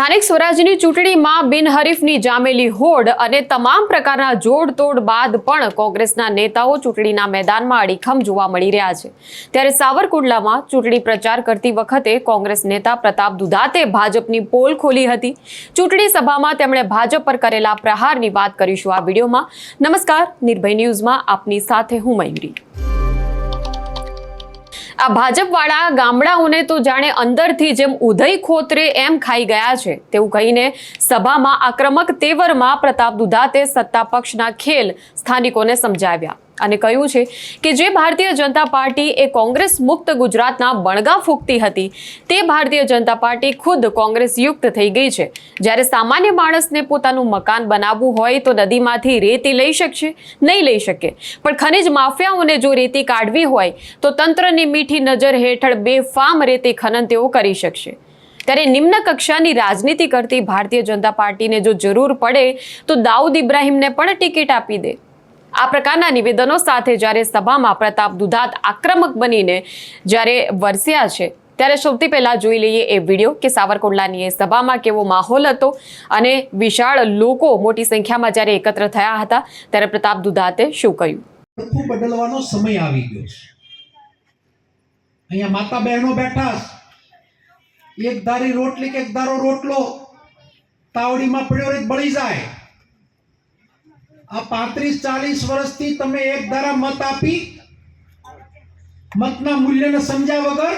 સ્થાનિક સ્વરાજની ચૂંટણીમાં બિનહરીફની જામેલી હોડ અને તમામ પ્રકારના જોડતોડ બાદ પણ કોંગ્રેસના નેતાઓ ચૂંટણીના મેદાનમાં અડીખમ જોવા મળી રહ્યા છે। ત્યારે સાવરકુંડલામાં ચૂંટણી પ્રચાર કરતી વખતે કોંગ્રેસ નેતા પ્રતાપ દુધાતે ભાજપની પોલ ખોલી હતી। ચૂંટણી સભામાં તેમણે ભાજપ પર કરેલા પ્રહારની વાત કરીશું આ વિડીયોમાં। નમસ્કાર, નિર્ભય ન્યૂઝમાં આપની સાથે હું મયુરી। આ ભાજપવાળા ગામડાઓને તો જાણે અંદરથી જેમ ઉધઈ ખોતરે એમ ખાઈ ગયા છે તેવું કહીને સભામાં આક્રમક તેવરમાં પ્રતાપ દુધાતે સત્તા પક્ષના ખેલ સ્થાનિકોને સમજાવ્યા અને કહ્યું છે કે જે ભારતીય જનતા પાર્ટી એ કોંગ્રેસ મુક્ત ગુજરાતના બણગા ફૂંકતી હતી તે ભારતીય જનતા પાર્ટી ખુદ કોંગ્રેસ યુક્ત થઈ ગઈ છે। જ્યારે સામાન્ય માણસને પોતાનું મકાન બનાવવું હોય તો નદીમાંથી રેતી લઈ શકશે? નહીં લઈ શકે। પણ ખનિજ માફિયાઓને જો રેતી કાઢવી હોય તો તંત્રની મીઠી નજર હેઠળ બેફામ રેતી ખનન તેઓ કરી શકશે। ત્યારે નિમ્ન કક્ષાની રાજનીતિ કરતી ભારતીય જનતા પાર્ટીને જો જરૂર પડે તો દાઉદ ઇબ્રાહિમને પણ ટિકિટ આપી દે। આ પ્રકારના નિવેદનો સાથે જ્યારે સભામાં પ્રતાપ દુધાત આક્રમક બનીને જ્યારે વરસ્યા છે ત્યારે સૌથી પહેલા જોઈ લઈએ એ વિડીયો કે સાવરકુંડલાની એ સભામાં કેવો માહોલ હતો અને વિશાળ લોકો મોટી સંખ્યામાં જ્યારે એકત્ર થયા હતા ત્યારે પ્રતાપ દુધાતે શું કહ્યું। બદલવાનો સમય આવી ગયો છે। અહીંયા માતા બહેનો બેઠા, એક ધારી રોટલી કે એક ધારો રોટલો તાવડીમાં પડ્યો રે બળી જાય। આ 35-40 વર્ષથી તમે એક ધારા મત આપી મતના મૂલ્યને સમજ્યા વગર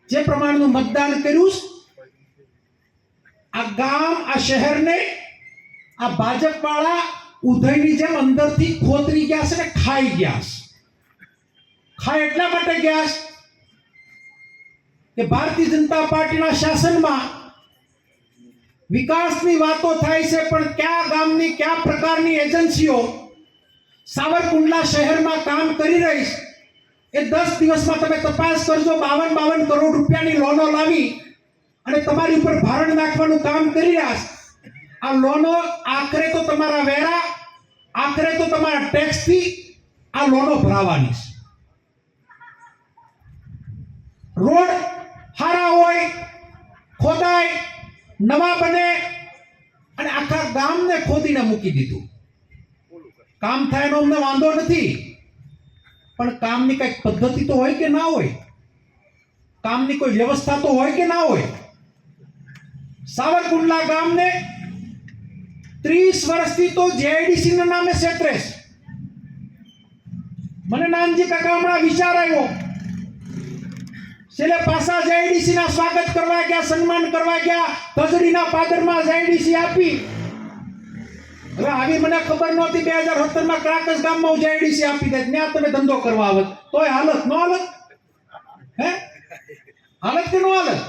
જે પ્રમાણનું મતદાન કર્યું, આ ગામ આ શહેરને આ ભાજપ વાળા ઉધઈની જેમ અંદરથી ખોતરી ગયા છે ને ખાઈ ગયા છે। ખાઈ એટલા માટે ગયા છે કે ભારતીય જનતા પાર્ટીના શાસનમાં વિકાસની વાતો થાય છે પણ કયા ગામની કયા પ્રકારની એજન્સીઓ સાવરકુંડલા શહેરમાં કામ કરી રહી છે એ 10 દિવસમાં તમે તપાસ કરજો। 52 કરોડ રૂપિયાની લોનો લાવી અને તમારી ઉપર ભારણ નાખવાનું કામ કરી રહ્યા છે। આ લોનો આખરે તો તમારા વેરા, આખરે તો તમારા ટેક્સથી આ લોનો ભરાવાની છે। રોડ હારા હોય, ખોદાય, નવા બને અને આખા ગામને ખોદીને મૂકી દીધું। કામ થાય એનો અમને વાંધો નથી, પણ કામની કઈક પદ્ધતિ તો હોય કે ના હોય, કામની કોઈ વ્યવસ્થા તો હોય કે ના હોય। સાવરકુંડલા ગામને 30 વર્ષથી તો જેઆઈડીસી ના નામે છેતરે છે। મને નાનજી કાકા હમણાં વિચાર આવ્યો, છેલ્લે પાછા જેઆઈડીસી ના સ્વાગત કરવા ગયા, સન્માન કરવા ગયા, ગજડીના પાદરમાં જેઆઈડીસી આપી। હવે આવી મને ખબર નહોતી 2017 માં ક્રાકસ ગામમાં હું જેઆઈડીસી આપી દે, ત્યાં તમે ધંધો કરવા આવત તોય હાલત નો હાલત, હે હાલત કે નો હાલત?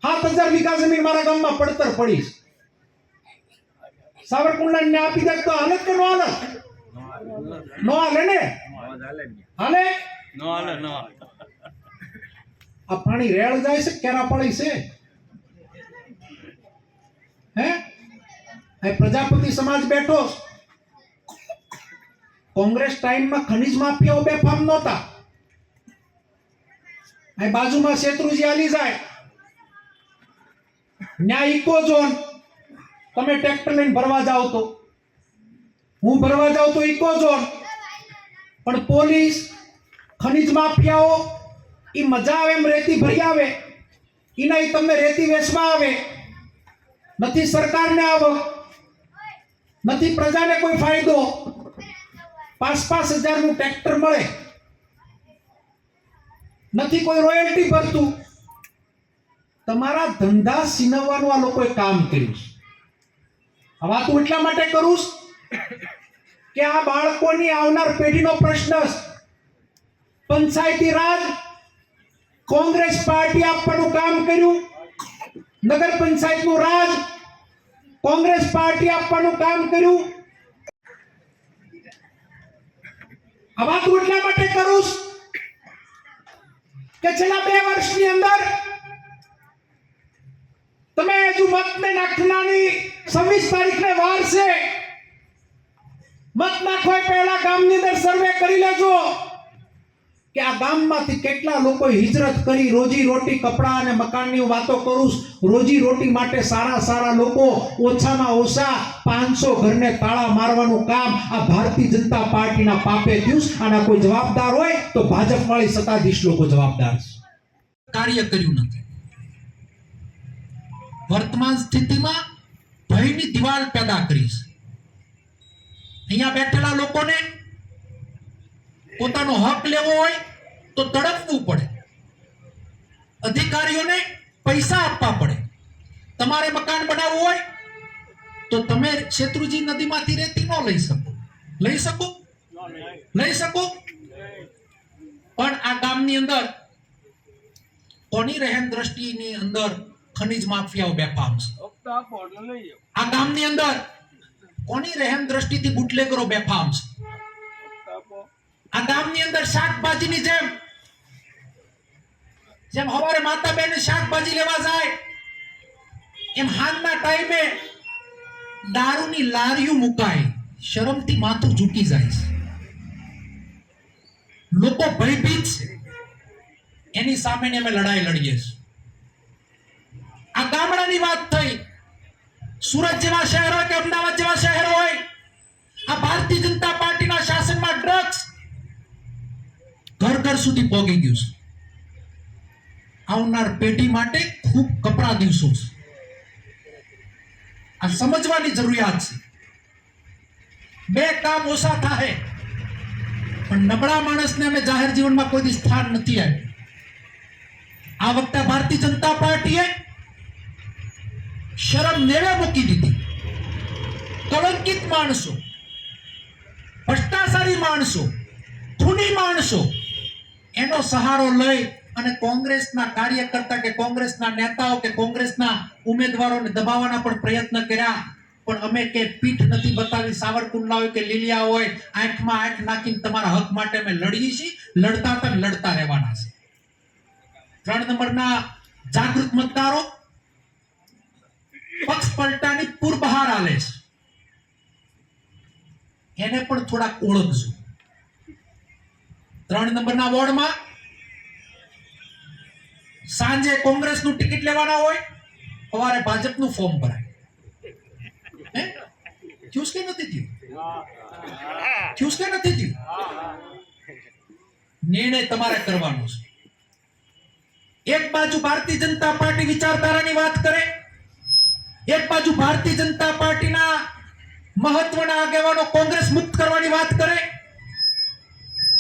7000 વીઘા જમીન મારા ગામમાં પડતર પડી છે, સાવરકુંડલા ને આપી દે તો હાલત કે નો હાલત? નો હાલે ને, હાલે નો હાલે, નો હાલે। આ પાણી રેળ જાય છે, કેરા પડી છે, હે આ પ્રજાપતિ સમાજ બેઠો। કોંગ્રેસ ટાઈમમાં ખનિજ માફિયાઓ બેફામ નહોતા। આ બાજુમાં શેત્રુજી આલી જાય, ન્યા ઇકો ઝોન, તમે ટ્રેક્ટર લઈને ભરવા જાવ તો, હું ભરવા જાવ તો ઇકો ઝોન, પણ પોલીસ ખનિજ માફિયાઓ ઈ મજા આવે એમ રેતી ભરી આવે, ઈ નહીં તમને રેતી વેચવા આવે। નથી સરકારને આવક, નથી પ્રજાને કોઈ ફાયદો। 5,000 નું ટ્રેક્ટર મળે, નથી કોઈ રોયલ્ટી ભરતું। તમારા ધંધા સિનવવાનું આ લોકોએ કામ કર્યું છે। આ વાત હું એટલા માટે કરું કે આ બાળકોની આવનાર પેઢીનો પ્રશ્ન છે। પંચાયતી રાજ કોંગ્રેસ પાર્ટી આપવાનું કામ કર્યું, નગર પંચાયતનું રાજ કોંગ્રેસ પાર્ટી આપવાનું કામ કર્યું। આ વાત હું એટલા માટે કરું કે છેલ્લા 2 વર્ષની અંદર તમે હજુ મતને નાખવાની 26 તારીખને વાર છે, મત નાખવા પહેલા ગામની અંદર સર્વે કરી લેજો। કે આ ગામમાંથી કેટલા લોકો હિજરત કરી રોજી રોટી કપડા અને મકાનની વાતો કરું રોજી રોટી માટે સારા લોકો ઓછામાં ઓછા 500 ઘરને તાળા મારવાનું કામ આ ભારતીય જનતા પાર્ટીના પાપે થયું. આના કોઈ જવાબદાર હોય તો ભાજપ વાળી સત્તાધીશ લોકો જવાબદાર છે. કાર્ય કર્યું નથી. વર્તમાન સ્થિતિમાં ભયની દિવાલ પેદા કરી છે. અહીંયા બેઠેલા લોકોને પોતાનો હક લેવો હોય તો તડપવું પડે, અધિકારીઓને પૈસા આપવા પડે. તમારે મકાન બનાવવું હોય તો તમે શેત્રુજી નદીમાંથી રેતી ન લઈ શકો. લઈ શકો પણ આ ગામની અંદર કોની રહેમ દ્રષ્ટિની અંદર ખનિજ માફિયાઓ બેફામ છે. આ ગામની અંદર કોની રહેમ દ્રષ્ટિથી બુટલેગરો બેફામ છે. આ ગામની અંદર શાકભાજીની જેમ હવારે માતા બેન શાકભાજી લેવા જાય એમ હાલના ટાઈમે દારૂની લારીઓ મુકાય, શરમથી માથું ઝૂકી જાય છે. લોકો ભયભીત છે, એની સામે અમે લડાઈ લડીએ છીએ. આ ગામડાની વાત થઈ. સુરત જેવા શહેર હોય કે અમદાવાદ જેવા શહેર હોય, આ ભારતીય જનતા પાર્ટીના શાસનમાં ડ્રગ્સ ઘર સુધી પહોંચી ગયું છે. આવનાર પેઢી માટે ખૂબ કપરા દિવસો છે. આ સમજવાની જરૂરિયાત છે. બે કામ ઓછા થાય પણ નબળા માણસને અમે જાહેર જીવનમાં કોઈ દી સ્થાન નથી આપ્યું. આ વખતે ભારતીય જનતા પાર્ટીએ શરમ નેવે મૂકી દીધી. કલંકિત માણસો, ભ્રષ્ટાચારી માણસો, ખૂની માણસો એનો સહારો લઈ અને કોંગ્રેસના કાર્યકર્તા કે કોંગ્રેસના નેતાઓ કે કોંગ્રેસના ઉમેદવારોને દબાવવાના પણ પ્રયત્ન કર્યા. પણ અમે કે પીઠ નથી બતાવી, સાવરકુંડલા હોય કે લીલિયા હોય, આંખમાં આંખ નાખીને તમારા હક માટે અમે લડીએ છીએ. લડતા રહેવાના છે. 3 નંબરના જાગૃત મતદારો પક્ષ પલટાની પૂરબહાર આલે છે. એને પણ થોડાક ઓળખજો. 3 નંબરના વોર્ડમાં સાંજે કોંગ્રેસનું ટિકિટ લેવાના હોય, સવારે ભાજપનું ફોર્મ ભરાય. થયું કે નથી થયું? નિર્ણય તમારે કરવાનો છે. એક બાજુ ભારતીય જનતા પાર્ટી વિચારધારાની વાત કરે, એક બાજુ ભારતીય જનતા પાર્ટીના મહત્વના આગેવાનો કોંગ્રેસ મુક્ત કરવાની વાત કરે,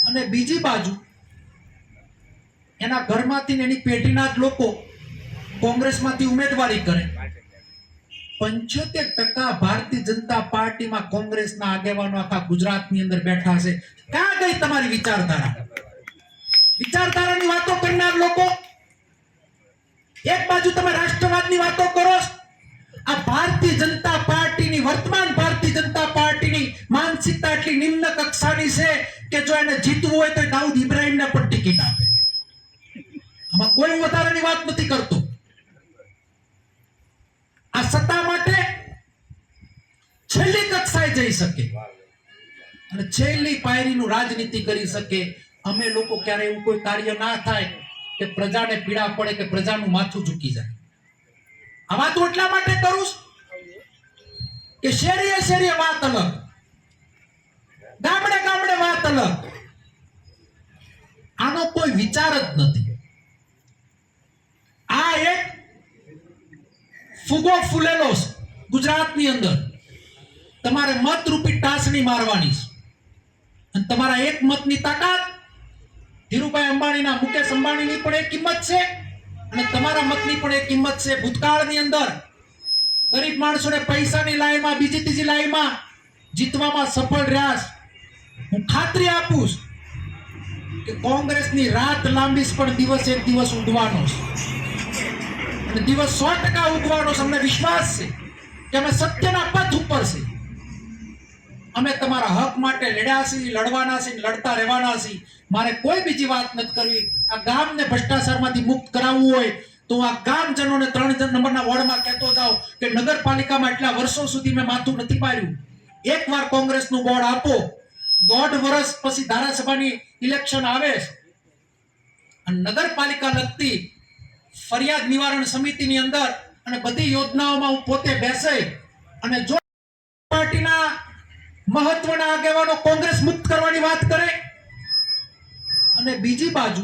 અને બીજી બાજુ એના ઘરમાંથી એની પેઢીના જ લોકો કોંગ્રેસમાંથી ઉમેદવારી કરે. 75% ભારતીય જનતા પાર્ટીમાં કોંગ્રેસના આગેવાનો આખા ગુજરાતની અંદર બેઠા છે. ક્યાં ગઈ તમારી વિચારધારા? વિચારધારાની વાતો કરનાર લોકો એક બાજુ તમે રાષ્ટ્રવાદની વાતો કરો. આ ભારતીય જનતા પાર્ટીની વર્તમાન ભારતીય જનતા પાર્ટીની માનસિકતા એટલી નિમ્ન કક્ષાની છે કે જો એને જીતવું હોય તો દાઉદ ઇબ્રાહિમને પણ ટિકિટ આપે. આમાં કોઈ વધારાની વાત નથી કરતો. આ સત્તા માટે છેલ્લી કક્ષાએ જઈ શકે અને છેલ્લી પાયરીનું રાજનીતિ કરી શકે. અમે લોકો ક્યારે એવું કોઈ કાર્ય ના થાય કે પ્રજાને પીડા પડે કે પ્રજાનું માથું ઝૂકી જાય. આ વાત એટલા માટે કરું કે શેરીએ વાત અલગ, ગામડે વાત અલગ. આનો કોઈ વિચાર જ નથી. આ એક ફુગો ફૂલેલો છે ગુજરાતની અંદર. તમારે મત રૂપી ટાસણી મારવાની છે અને તમારા એક મતની તાકાત ધીરુભાઈ અંબાણીના, મુકેશ અંબાણીની પણ એક કિંમત છે અને તમારા મતની પણ એક કિંમત છે. ભૂતકાળની અંદર ગરીબ માણસોને પૈસાની લાઈનમાં, બીજી ત્રીજી લાઈનમાં જીતવામાં સફળ રહ્યા છે. હું ખાતરી આપું કે કોંગ્રેસની રાત લાંબી પણ દિવસ એક દિવસ ઉગવાનો છે અને દિવસ 100% ઉગવાનો છે. અમને વિશ્વાસ છે કે અમે સત્યના પથ ઉપર છે. અમે તમારા હક માટે લડ્યા છીએ, લડવાના છીએ, લડતા રહેવાના છીએ. મારે કોઈ બીજી વાત નથી કરવી. આ ગામને ભ્રષ્ટાચારમાંથી મુક્ત કરાવવું હોય તો આ ગામજનોને 3 નંબરના વોર્ડમાં કહેતો જાઓ કે નગરપાલિકામાં એટલા વર્ષો સુધી મેં માથું નથી પાડ્યું. એકવાર કોંગ્રેસનું બોર્ડ આપો, 1.5 વર્ષ પછી ધારાસભાની ઇલેક્શન આવે અને નગરપાલિકા લગતી ફરિયાદ નિવારણ સમિતિની અંદર અને બધી યોજનાઓમાં હું પોતે બેસે અને જો પાર્ટીના મહત્વના આગેવાનો કોંગ્રેસ મુક્ત કરવાની વાત કરે અને બીજી બાજુ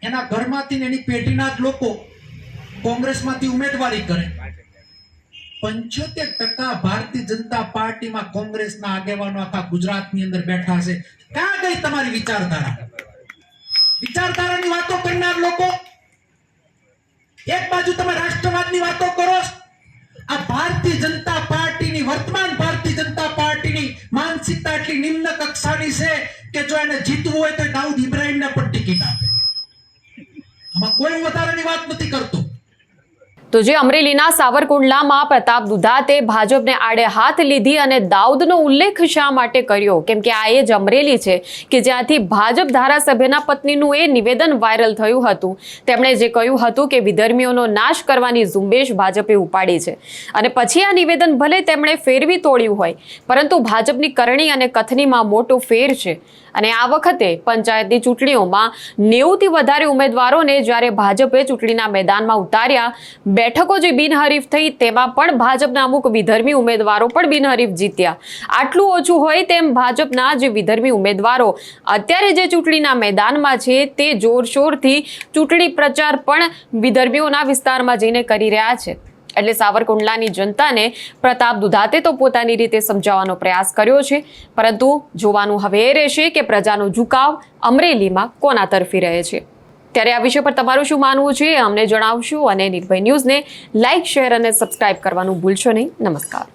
એના ઘરમાંથી ને એની પેઢીના જ લોકો કોંગ્રેસમાંથી ઉમેદવારી કરે, 75% ભારતીય જનતા પાર્ટીમાં કોંગ્રેસના આગેવાનો આખા ગુજરાતની અંદર બેઠા છે. ક્યાં ગઈ તમારી વિચારધારા? વિચારધારાની વાતો કરનાર લોકો એક બાજુ તમે રાષ્ટ્રવાદની વાતો કરો. આ ભારતીય જનતા પાર્ટીની વર્તમાન ભારતીય જનતા પાર્ટીની માનસિકતા એટલી નિમ્ન કક્ષાની છે કે જો એને જીતવું હોય તો દાઉદ ઇબ્રાહિમને પણ ટિકિટ આપે. આમાં કોઈ વધારાની વાત નથી કરતો. તો જે અમરેલીના સાવરકુંડલામાં પ્રતાપ દુધાતે ભાજપને આડે હાથ લીધી અને દાઉદનો ઉલ્લેખ શા માટે કર્યો? કેમ કે આ એ જ અમરેલી છે કે જ્યાંથી ભાજપ ધારાસભ્યના પત્નીનું એ નિવેદન વાયરલ થયું હતું. તેમણે જે કહ્યું હતું કે વિધર્મીઓનો નાશ કરવાની ઝુંબેશ ભાજપે ઉપાડી છે અને પછી આ નિવેદન ભલે તેમણે ફેરવી તોડ્યું હોય, પરંતુ ભાજપની કરણી અને કથનીમાં મોટો ફેર છે. અને આ વખતે પંચાયતની ચૂંટણીઓમાં 90થી વધારે ઉમેદવારોને જ્યારે ભાજપે ચૂંટણીના મેદાનમાં ઉતાર્યા, બેઠકો જે બિનહરીફ થઈ તેમાં પણ ભાજપના અમુક વિધર્મી ઉમેદવારો પણ બિનહરીફ જીત્યા. આટલું ઓછું હોય તેમ ભાજપના જે વિધર્મી ઉમેદવારો અત્યારે જે ચૂંટણીના મેદાનમાં છે તે જોરશોરથી ચૂંટણી પ્રચાર પણ વિધર્મીઓના વિસ્તારમાં જઈને કરી રહ્યા છે. એટલે સાવરકુંડલાની જનતાને પ્રતાપ દુધાતે તો પોતાની રીતે સમજાવવાનો પ્રયાસ કર્યો છે, પરંતુ જોવાનું હવે એ રહેશે કે પ્રજાનો ઝુકાવ અમરેલીમાં કોના તરફી રહે છે. ત્યારે આ વિષય પર તમારું શું માનવું છે અમને જણાવશો અને નિર્ભય ન્યૂઝને લાઇક, શેર અને સબસ્ક્રાઇબ કરવાનું ભૂલશો નહીં. નમસ્કાર.